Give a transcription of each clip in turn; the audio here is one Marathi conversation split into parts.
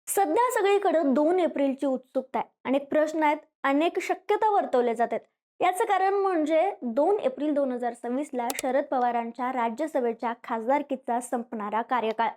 सध्या सगळीकडे 2 एप्रिलची उत्सुकता आहे. अनेक प्रश्न आहेत, अनेक शक्यता वर्तवल्या जातात. याचं कारण म्हणजे 2 एप्रिल 2026 ला शरद पवारांच्या राज्यसभेच्या खासदारकीचा संपणारा कार्यकाळ.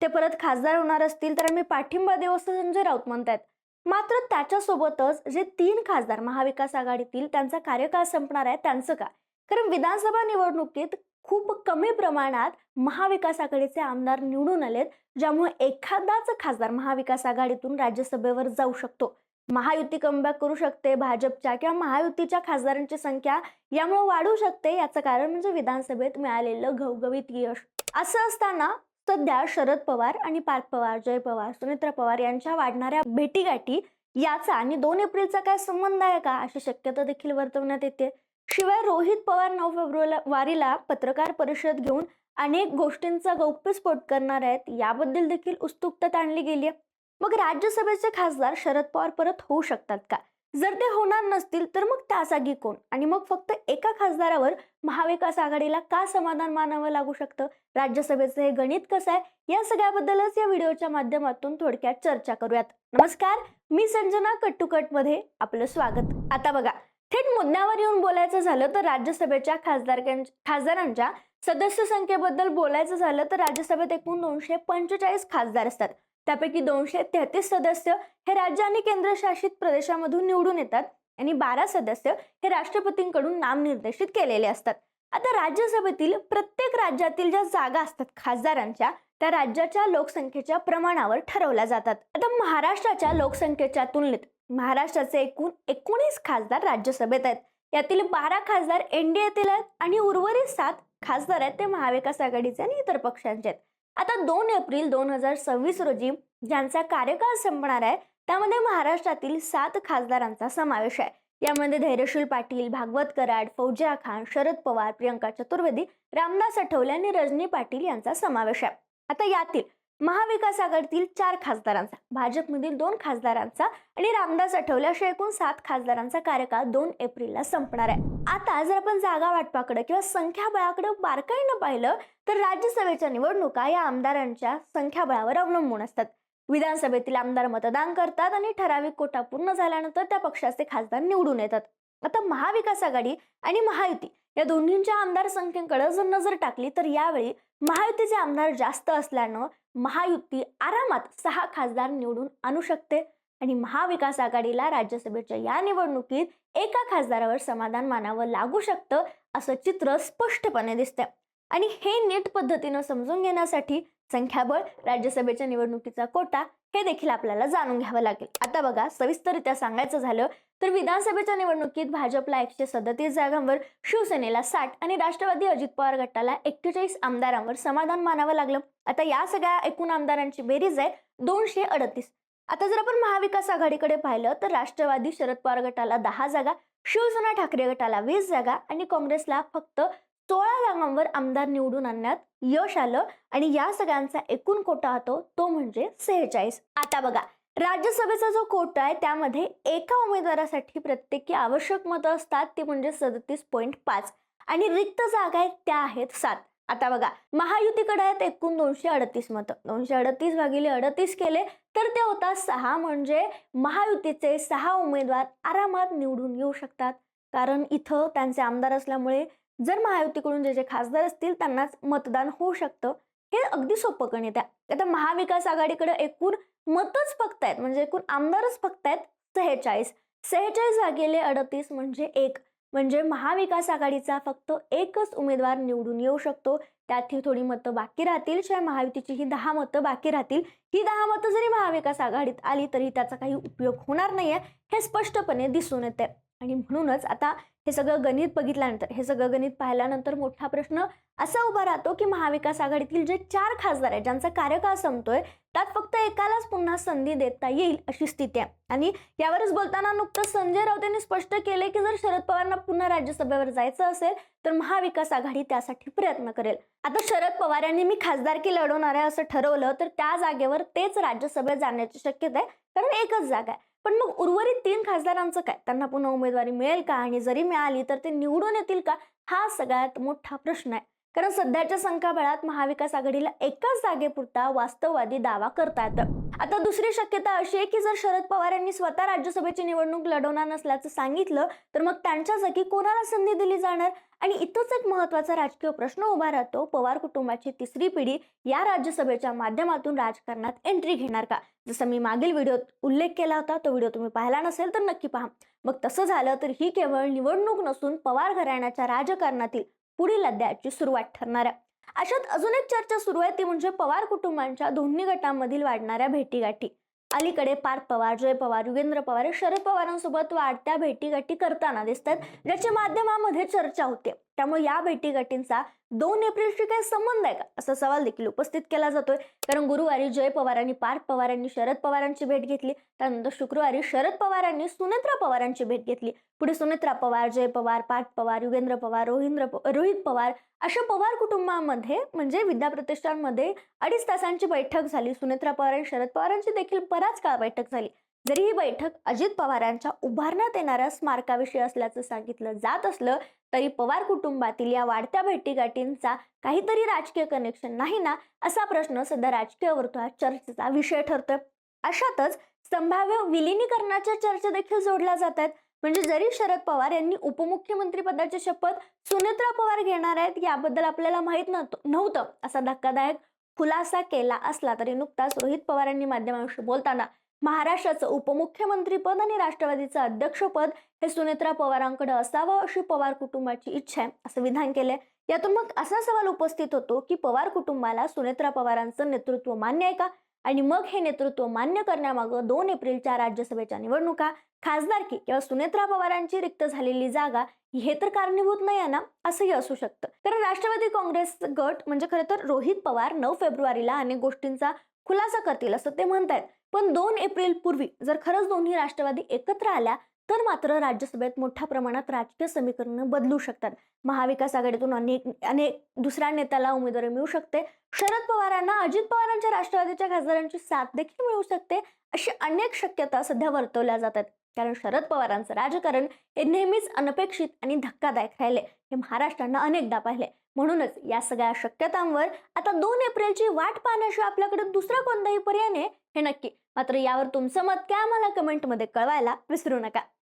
ते परत खासदार होणार असतील तर आम्ही पाठिंबा देऊ असं संजय राऊत म्हणतात. मात्र त्याच्यासोबतच जे 3 खासदार महाविकास आघाडीतील त्यांचा कार्यकाळ संपणार आहे त्यांचं काय? कारण विधानसभा निवडणुकीत खूप कमी प्रमाणात महाविकास आघाडीचे आमदार निवडून आलेत, ज्यामुळे एखादाच खासदार महाविकास आघाडीतून राज्यसभेवर जाऊ शकतो. महायुती कमबॅक करू शकते, भाजपच्या किंवा महायुतीच्या खासदारांची संख्या यामुळे वाढू शकते. याचं कारण म्हणजे विधानसभेत मिळालेलं घवघवीत यश. असं असताना सध्या शरद पवार आणि पार्थ पवार, जय पवार, सुनेत्रा पवार यांच्या वाढणाऱ्या भेटीगाठी याचा आणि 2 एप्रिलचा काय संबंध आहे का, अशी शक्यता देखील वर्तवण्यात येते. शिवाय रोहित पवार 9 फेब्रुवारीला पत्रकार परिषद घेऊन अनेक गोष्टींचा गौप्यस्फोट करणार आहेत, याबद्दल देखील उत्सुकता आणली गेली आहे. मग राज्यसभेचे खासदार शरद पवार परत होऊ शकतात का? जर ते होणार नसतील तर मग त्या जागी कोण? आणि मग फक्त एका खासदारावर महाविकास आघाडीला का समाधान मानावं लागू शकतं? राज्यसभेचं हे गणित कसं आहे, या सगळ्याबद्दलच या व्हिडिओच्या माध्यमातून थोडक्यात चर्चा करूयात. नमस्कार, मी संजना कट मध्ये आपलं स्वागत. आता बघा, थेट मुद्द्यावर येऊन बोलायचं झालं तर राज्यसभेच्या खासदारांच्या सदस्य संख्येबद्दल बोलायचं झालं तर राज्यसभेत एकूण 245 खासदार असतात. त्यापैकी 233 सदस्य हे राज्य आणि केंद्रशासित प्रदेशामधून निवडून येतात आणि 12 सदस्य हे राष्ट्रपतींकडून नामनिर्देशित केलेले असतात. आता राज्यसभेतील प्रत्येक राज्यातील ज्या जागा असतात खासदारांच्या, त्या राज्याच्या लोकसंख्येच्या प्रमाणावर ठरवल्या जातात. आता महाराष्ट्राच्या लोकसंख्येच्या तुलनेत महाराष्ट्राचे एकूण 19 खासदार राज्यसभेत आहेत. यातील 12 खासदार एनडीएतील आहेत आणि उर्वरित 7 खासदार आहेत ते महाविकास आघाडीचे आणि इतर पक्षांचे आहेत. आता 2 एप्रिल 2026 रोजी ज्यांचा कार्यकाळ संपणार आहे त्यामध्ये महाराष्ट्रातील 7 खासदारांचा समावेश आहे. यामध्ये धैर्यशील पाटील, भागवत कराड, फौजिया खान, शरद पवार, प्रियंका चतुर्वेदी, रामदास आठवले आणि रजनी पाटील यांचा समावेश आहे. आता यातील महाविकास आघाडीतील 4 खासदारांचा, भाजपमधील 2 खासदारांचा आणि रामदास आठवले अशा एकूण 7 खासदारांचा कार्यकाळ 2 एप्रिलला संपणार आहे. आता जर आपण जागा वाटपाकडे किंवा संख्याबळाकडे बारकाईनं पाहिलं तर राज्यसभेच्या निवडणुका या आमदारांच्या संख्याबळावर अवलंबून असतात. विधानसभेतील आमदार मतदान करतात आणि ठराविक कोटा पूर्ण झाल्यानंतर त्या पक्षाचे खासदार निवडून येतात. आता महाविकास आघाडी आणि महायुती या दोन्हींच्या आमदार संख्येकडे जर नजर टाकली तर यावेळी महायुतीचे आमदार जास्त असल्यानं महायुती आरामात 6 खासदार निवडून आणू शकते आणि महाविकास आघाडीला राज्यसभेच्या या निवडणुकीत एका खासदारावर समाधान मानावं लागू शकतं, असं चित्र स्पष्टपणे दिसतंय. आणि हे नीट पद्धतीनं समजून घेण्यासाठी संख्याबळ, राज्यसभेच्या निवडणुकीचा कोटा हे देखील आपल्याला जाणून घ्यावं लागेल. आता बघा, सविस्तररित्या सांगायचं झालं तर विधानसभेच्या निवडणुकीत भाजपला 137 जागांवर, शिवसेनेला 60 आणि राष्ट्रवादी अजित पवार गटाला 41 आमदारांवर समाधान मानावं लागलं. आता या सगळ्या एकूण आमदारांची बेरीज आहे 238. आता जर आपण महाविकास आघाडीकडे पाहिलं तर राष्ट्रवादी शरद पवार गटाला 10 जागा, शिवसेना ठाकरे गटाला 20 जागा आणि काँग्रेसला फक्त 16 जागांवर आमदार निवडून आणण्यात यश आलं आणि या सगळ्यांचा एकूण कोटा होतो तो म्हणजे 46. आता बघा, राज्यसभेचा जो कोटा आहे त्यामध्ये एका उमेदवारासाठी प्रत्येकी आवश्यक मतं असतात ती म्हणजे 37.5 आणि रिक्त जागा आहेत त्या आहेत 7. आता बघा, महायुतीकडे आहेत एकूण 238 मतं. 238 भागिले 38 केले तर ते होतात 6, म्हणजे महायुतीचे 6 उमेदवार आरामात निवडून येऊ शकतात. कारण इथं त्यांचे आमदार असल्यामुळे जर महायुतीकडून जे खासदार असतील त्यांनाच मतदान होऊ शकतं. हे अगदी सोपं गणित आहे. आता महाविकास आघाडीकडे एकूण मतच फक्त आहेत, म्हणजे एकूण आमदारच फक्त आहेत 46. 46 भागिले 38 म्हणजे 1, म्हणजे महाविकास आघाडीचा फक्त एकच उमेदवार निवडून येऊ शकतो. त्यात ही थोडी मतं बाकी राहतील, शिवाय महायुतीची ही 10 मतं बाकी राहतील. ही 10 मतं जरी महाविकास आघाडीत आली तरी त्याचा काही उपयोग होणार नाहीये, हे स्पष्टपणे दिसून येते. आणि म्हणूनच आता हे सगळं गणित बघितल्यानंतर, हे सगळं गणित पाहिल्यानंतर मोठा प्रश्न असा उभा राहतो की महाविकास आघाडीतील जे 4 खासदार आहेत ज्यांचा कार्यकाळ संपतोय त्यात फक्त एकालाच पुन्हा संधी देता येईल अशी स्थिती आहे. आणि यावरच बोलताना नुकतंच संजय राऊत यांनी स्पष्ट केले की जर शरद पवारांना पुन्हा राज्यसभेवर जायचं असेल तर महाविकास आघाडी त्यासाठी प्रयत्न करेल. आता शरद पवार यांनी मी खासदारकी लढवणार आहे असं ठरवलं तर त्या जागेवर तेच राज्यसभेत जाण्याची शक्यता आहे, कारण एकच जागा आहे. पण मग उर्वरित 3 खासदारांचं काय? त्यांना पुन्हा उमेदवारी मिळेल का? आणि जरी मिळाली तर ते निवडून येतील का? हा सगळ्यात मोठा प्रश्न आहे. कारण सध्याच्या संख्याबळात महाविकास आघाडीला एकाच जागेपुरता वास्तववादी दावा करता येतं. आता दुसरी शक्यता अशी आहे की जर शरद पवार यांनी स्वतः राज्यसभेची निवडणूक लढवणार नसल्याचं सांगितलं तर मग त्यांच्या जागी कोणाला संधी दिली जाणार. आणि इथंच एक महत्वाचा राजकीय प्रश्न उभा राहतो, पवार कुटुंबाची तिसरी पिढी या राज्यसभेच्या माध्यमातून राजकारणात एंट्री घेणार का? जसं मी मागील व्हिडिओत उल्लेख केला होता, तो व्हिडिओ तुम्ही पाहिला नसेल तर नक्की पहा. मग तसं झालं तर ही केवळ निवडणूक नसून पवार घराण्याच्या राजकारणातील पुढील अध्यायाची सुरुवात ठरणार आहे. अशात अजून एक चर्चा सुरू आहे, ती म्हणजे पवार कुटुंबांच्या दोन्ही गटांमधील वाढणाऱ्या भेटीगाठी. अलीकडे पार्थ पवार, जय पवार, युगेंद्र पवार हे शरद पवारांसोबत वाढत्या भेटीगाठी करताना दिसतात, ज्याच्या माध्यमामध्ये चर्चा होते. त्यामुळे या भेटीगाठींचा 2 एप्रिलशी काही संबंध आहे का, असा सवाल देखील उपस्थित केला जातोय. कारण गुरुवारी जय पवारांनी पार्थ पवारांनी शरद पवारांची भेट घेतली, त्यानंतर शुक्रवारी शरद पवारांनी सुनेत्रा पवारांची भेट घेतली. पुढे सुनेत्रा पवार, जय पवार, पार्थ पवार, युगेंद्र पवार, रोहित पवार अशा पवार कुटुंबामध्ये म्हणजे विद्याप्रतिष्ठानमध्ये 2.5 तासांची बैठक झाली. सुनेत्रा पवार आणि शरद पवारांची देखील बराच काळ बैठक झाली. जरी ही बैठक अजित पवारांच्या उभारण्यात येणाऱ्या स्मारकाविषयी असल्याचं सांगितलं जात असलं तरी पवार कुटुंबातील या वाढत्या भेटीगाठींचा काहीतरी राजकीय कनेक्शन नाही ना, असा प्रश्न सध्या राजकीय वर्तुळात चर्चेचा विषय ठरतोय. अशातच संभाव्य विलिनीकरणाच्या चर्चा देखील जोडल्या जात आहेत. म्हणजे जरी शरद पवार यांनी उपमुख्यमंत्री पदाची शपथ सुनेत्रा पवार घेणार आहेत याबद्दल आपल्याला माहित नव्हतं असा धक्कादायक खुलासा केला असला तरी नुकताच रोहित पवारांनी माध्यमांशी बोलताना महाराष्ट्राचं उपमुख्यमंत्रीपद आणि राष्ट्रवादीचं अध्यक्षपद हे सुनेत्रा पवारांकडे असावं अशी पवार कुटुंबाची इच्छा आहे असं विधान केलंय. यातून मग असा सवाल उपस्थित होतो की पवार कुटुंबाला सुनेत्रा पवारांचं नेतृत्व मान्य आहे का, आणि मग हे नेतृत्व मान्य करण्यामागं 2 एप्रिलच्या राज्यसभेच्या निवडणुका, खासदारकी किंवा सुनेत्रा पवारांची रिक्त झालेली जागा हे तर कारणीभूत नाही आहे ना, असंही असू शकतं. कारण राष्ट्रवादी काँग्रेस गट म्हणजे खरं तर रोहित पवार 9 फेब्रुवारीला अनेक गोष्टींचा खुलासा करतील असं ते म्हणतायत. पण 2 एप्रिल पूर्वी जर खरंच दोन्ही राष्ट्रवादी एकत्र आल्या तर मात्र राज्यसभेत मोठ्या प्रमाणात राजकीय समीकरणं बदलू शकतात. महाविकास आघाडीतून अनेक दुसऱ्या नेत्याला उमेदवारी मिळू शकते. शरद पवारांना अजित पवारांच्या राष्ट्रवादीच्या खासदारांची साथ देखील मिळू शकते. अशी अनेक शक्यता सध्या वर्तवल्या जातात. कारण शरद पवारांचं राजकारण हे नेहमीच अनपेक्षित आणि धक्कादायक राहिले, हे महाराष्ट्रानं अनेकदा पाहिले. म्हणूनच या सगळ्या शक्यतांवर आता 2 एप्रिलची वाट पाहण्याशिवाय आपल्याकडे दुसरा कोणताही पर्याय नाही हे नक्की. मात्र यावर तुमचं मत काय आम्हाला कमेंटमध्ये कळवायला विसरू नका.